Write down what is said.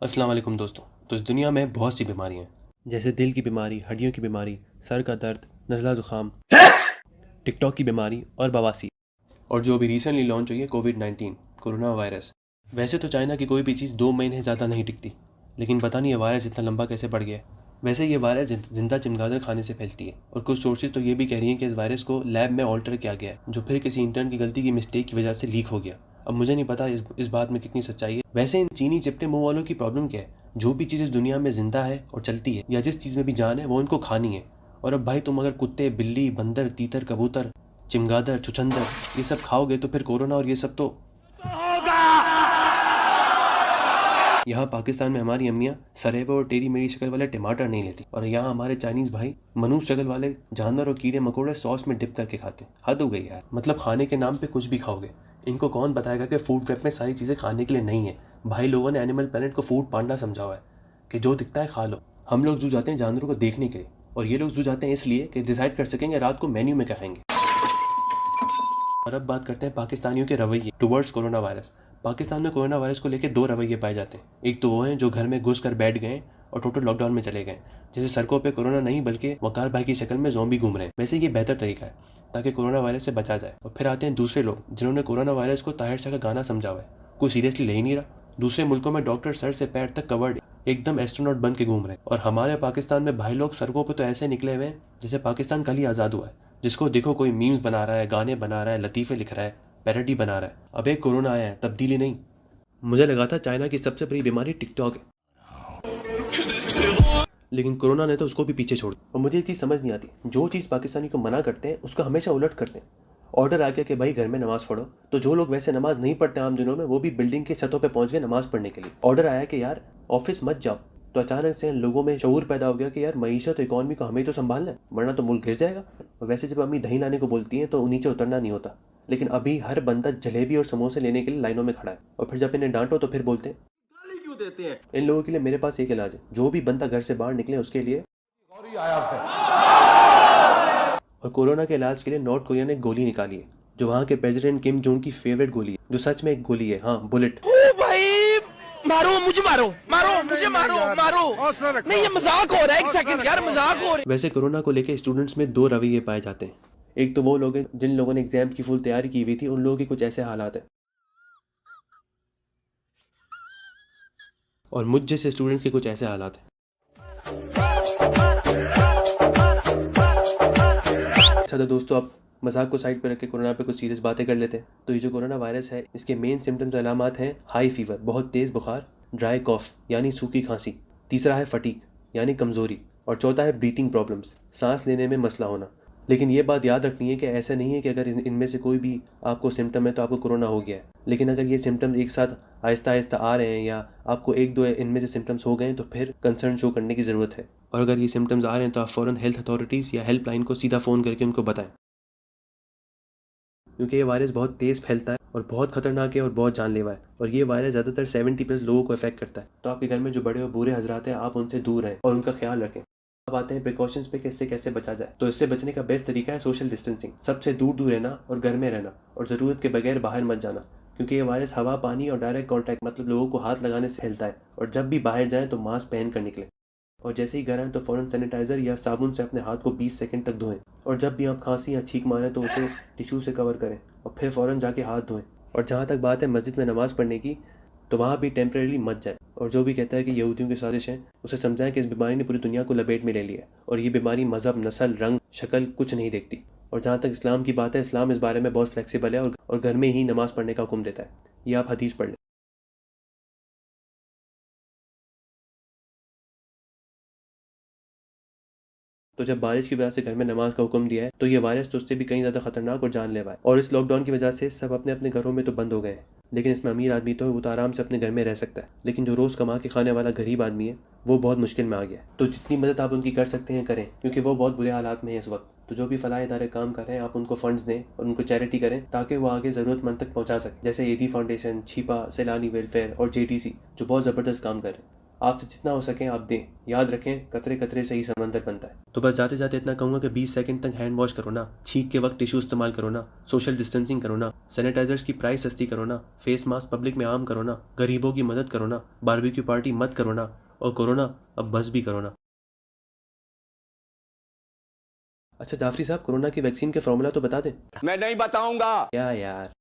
अस्सलाम वालेकुम दोस्तों। तो इस दुनिया में बहुत सी बीमारियां हैं, जैसे दिल की बीमारी, हड्डियों की बीमारी, सर का दर्द, नज़ला ज़ुकाम, टिकटॉक की बीमारी और बवासीर। और जो अभी रिसेंटली लॉन्च हुई है कोविड-19 कोरोना वायरस। वैसे तो चाइना की कोई भी चीज़ 2 महीने से ज़्यादा नहीं टिकती, लेकिन पता नहीं ये वायरस इतना लंबा कैसे बढ़ गया है। वैसे ये वायरस जिंदा चमगादड़ खाने से फैलती है, और कुछ सोर्सेज तो ये भी कह रही हैं कि इस वायरस को लैब में ऑल्टर किया गया है, जो फिर किसी इंटर्न की गलती की मिस्टेक की वजह से लीक हो गया। अब मुझे नहीं पता इस बात में कितनी सच्चाई है। वैसे इन चीनी चिपटे मुंह वालों की प्रॉब्लम क्या है? जो भी चीज़ इस दुनिया में जिंदा है और चलती है, या जिस चीज़ में भी जान है, वो उनको खानी है। और अब भाई तुम अगर कुत्ते, बिल्ली, बंदर, तीतर, कबूतर, चिमगादड़, छुछंदर ये सब खाओगे तो फिर कोरोना और ये सब तो यहाँ पाकिस्तान में हमारी अम्मियाँ सरेवे और टेढ़ी मेढ़ी शक्ल वाले टमाटर नहीं लेती, और यहाँ हमारे चाइनीज भाई मनुष्य शक्ल वाले जानवर और कीड़े मकोड़े सॉस में डिप करके खाते। हद हो गई यार। मतलब खाने के नाम पे कुछ भी खाओगे। इनको कौन बताएगा कि फूड वेब में सारी चीज़ें खाने के लिए नहीं है। भाई लोगों ने एनिमल प्लेनेट को फूड पांडा समझा हुआ है कि जो दिखता है खा लो। हम लोग जू जाते हैं जानवरों को देखने के लिए, और ये लोग जू जाते हैं इसलिए कि डिसाइड कर सकेंगे रात को मेन्यू में क्या खाएंगे। और अब बात करते हैं पाकिस्तानियों के रवैये टुवर्ड्स कोरोना वायरस। पाकिस्तान में कोरोना वायरस को लेकर 2 रवैये पाए जाते हैं। एक तो वो हैं जो घर में घुस कर बैठ गए और टोटल लॉकडाउन में चले गए, जैसे सड़कों पे कोरोना नहीं बल्कि वकार भाई की शक्ल में ज़ॉम्बी घूम रहे हैं। वैसे ये बेहतर तरीका है ताकि कोरोना वायरस से बचा जाए। और फिर आते हैं दूसरे लोग जिन्होंने कोरोना वायरस को ताहिर शाह का गाना समझा हुआ है, कोई सीरियसली ले ही नहीं रहा। दूसरे मुल्कों में डॉक्टर सर से पैर तक कवर्ड एकदम एस्ट्रोनॉट बन के घूम रहे हैं, और हमारे पाकिस्तान में भाई लोग सड़कों पर तो ऐसे निकले हुए हैं जैसे पाकिस्तान कल ही आज़ाद हुआ है। जिसको देखो कोई मीम्स बना रहा है, गाने बना रहा है, लतीफ़े लिख रहा है, पैरोडी बना रहा है। अब एक कोरोना आया है, तब्दीली नहीं। मुझे लगा था चाइना की सबसे बड़ी बीमारी टिकटॉक है, लेकिन कोरोना ने तो उसको भी पीछे छोड़ दिया। और मुझे एक चीज़ समझ नहीं आती, जो चीज़ पाकिस्तानी को मना करते हैं उसको हमेशा उलट करते हैं। ऑर्डर आ गया कि भाई घर में नमाज़ पढ़ो, तो जो लोग वैसे नमाज नहीं पढ़ते आम दिनों में, वो भी बिल्डिंग के छतों पे पहुंच गए नमाज पढ़ने के लिए। ऑर्डर आया कि यार ऑफिस मत जाओ, तो अचानक से लोगों में शऊर पैदा हो गया कि यार मईशत इकॉनमी को हमें तो संभालना है, वरना तो मुल्क गिर जाएगा। और वैसे जब अम्मी दही लाने को बोलती हैं तो नीचे उतरना नहीं होता, लेकिन अभी हर बंदा जलेबी और समोसे लेने के लिए लाइनों में खड़ा है। और फिर जब इन्हें डांटो तो फिर बोलते हैं गाली क्यों देते हैं। इन लोगों के लिए मेरे पास एक इलाज है, जो भी बंदा घर से बाहर निकले उसके लिए। और कोरोना के इलाज के लिए नॉर्थ कोरिया ने एक गोली निकाली है, जो वहाँ के प्रेसिडेंट किम जोंग की फेवरेट गोली है, जो सच में एक गोली है, हाँ बुलेट। ओ भाई, मारो मुझे, मारो मारो मुझे, मारो मारो नहीं, ये मजाक हो रहा है। एक सेकंड यार, मजाक हो रहा है। वैसे कोरोना को लेकर स्टूडेंट्स में 2 रवैये पाए जाते हैं। एक तो वो लोग हैं जिन लोगों ने एग्जाम की फुल तैयारी की हुई थी, उन लोगों के कुछ ऐसे हालात हैं। और मुझ जैसे स्टूडेंट्स के कुछ ऐसे हालात हैं। अच्छा तो दोस्तों, अब मजाक को साइड पर रख के कोरोना पे कुछ सीरियस बातें कर लेते हैं। तो ये जो कोरोना वायरस है, इसके मेन सिम्टम्स अलामात हैं हाई फीवर बहुत तेज़ बुखार, ड्राई कॉफ यानी सूखी खांसी, तीसरा है फटीक यानी कमज़ोरी, और चौथा है ब्रीथिंग प्रॉब्लम्स सांस लेने में मसला होना। लेकिन ये बात याद रखनी है कि ऐसा नहीं है कि अगर इनमें से कोई भी आपको सिम्टम है तो आपको कोरोना हो गया है। लेकिन अगर ये सिम्टम एक साथ आहिस्ता आहिस्ता आ रहे हैं, या आपको एक दो इनमें से सिम्टम्स हो गए हैं, तो फिर कंसर्न शो करने की ज़रूरत है। और अगर ये सिम्टम्स आ रहे हैं तो आप फ़ौरन हेल्थ अथॉरिटीज़ या हेल्पलाइन को सीधा फ़ोन करके उनको बताएं, क्योंकि ये वायरस बहुत तेज़ फैलता है और बहुत खतरनाक है और बहुत जानलेवा है। और ये वायरस ज़्यादातर 70+ लोगों को इफेक्ट करता है। तो आपके घर में जो बड़े और बूढ़े हजरात हैं, आप उनसे दूर रहें और उनका ख्याल रखें। अब आते हैं प्रिकॉशंस पे कि इससे कैसे बचा जाए। तो इससे बचने का बेस्ट तरीका है सोशल डिस्टेंसिंग, सबसे दूर दूर रहना और घर में रहना, और ज़रूरत के बगैर बाहर मत जाना, क्योंकि ये वायरस हवा, पानी और डायरेक्ट कॉन्टैक्ट मतलब लोगों को हाथ लगाने से फैलता है। और जब भी बाहर जाएँ तो मास्क पहन कर निकलें, और जैसे ही घर आएँ तो फ़ौरन सैनिटाइज़र या साबुन से अपने हाथ को 20 सेकंड तक धोएं। और जब भी आप खांसी या छींक मारें तो उसे टिश्यू से कवर करें और फिर फ़ौरन जाके हाथ धोएं। और जहाँ तक बात है मस्जिद में नमाज़ पढ़ने की, तो वहाँ भी टेम्परेरी मत जाएं। और जो भी कहता है कि यहूदियों की साजिश है, उसे समझाएं कि इस बीमारी ने पूरी दुनिया को लपेट में ले लिया है, और ये बीमारी मज़हब, नस्ल, रंग, शक्ल कुछ नहीं देखती। और जहाँ तक इस्लाम की बात है, इस्लाम इस बारे में बहुत फ्लेक्सिबल है और घर में ही नमाज़ पढ़ने का हुक्म देता है। ये आप हदीस पढ़ लें। तो जब बारिश की वजह से घर में नमाज का हुक्म दिया है, तो ये वायरस तो उससे भी कहीं ज़्यादा खतरनाक और जानलेवा है। और इस लॉकडाउन की वजह से सब अपने अपने घरों में तो बंद हो गए हैं, लेकिन इसमें अमीर आदमी तो है, वो तो आराम से अपने घर में रह सकता है। लेकिन जो रोज़ कमा के खाने वाला गरीब आदमी है, वो बहुत मुश्किल में आ गया है। तो जितनी मदद आप उनकी कर सकते हैं करें, क्योंकि वो बहुत बुरे हालात में है इस वक्त। तो जो भी फलाह इदारे काम कर रहे हैं, आप उनको फंड्स दें और उनको चैरिटी करें, ताकि वो आगे ज़रूरतमंद तक पहुँचा सकें, जैसे ईदी फाउंडेशन, छिपा, सैलानी वेलफेयर और JTC, जो बहुत ज़बरदस्त काम कर रहे हैं। आपसे जितना हो सके आप दें। याद रखें, कतरे कतरे से ही समंदर बनता है। तो बस जाते जाते इतना कहूँगा कि 20 सेकंड तक हैंड वॉश करो ना, छींक के वक्त टिश्यू इस्तेमाल करो ना, सोशल डिस्टेंसिंग करो ना, सैनिटाइजर्स की प्राइस सस्ती करो ना, फेस मास्क पब्लिक में आम करो ना, गरीबों की मदद करो ना, बारबेक्यू पार्टी मत करो ना, और कोरोना अब बस भी करो ना। अच्छा जाफरी साहब, कोरोना की वैक्सीन के फॉर्मूला तो बता दें। मैं नहीं बताऊंगा। क्या यार।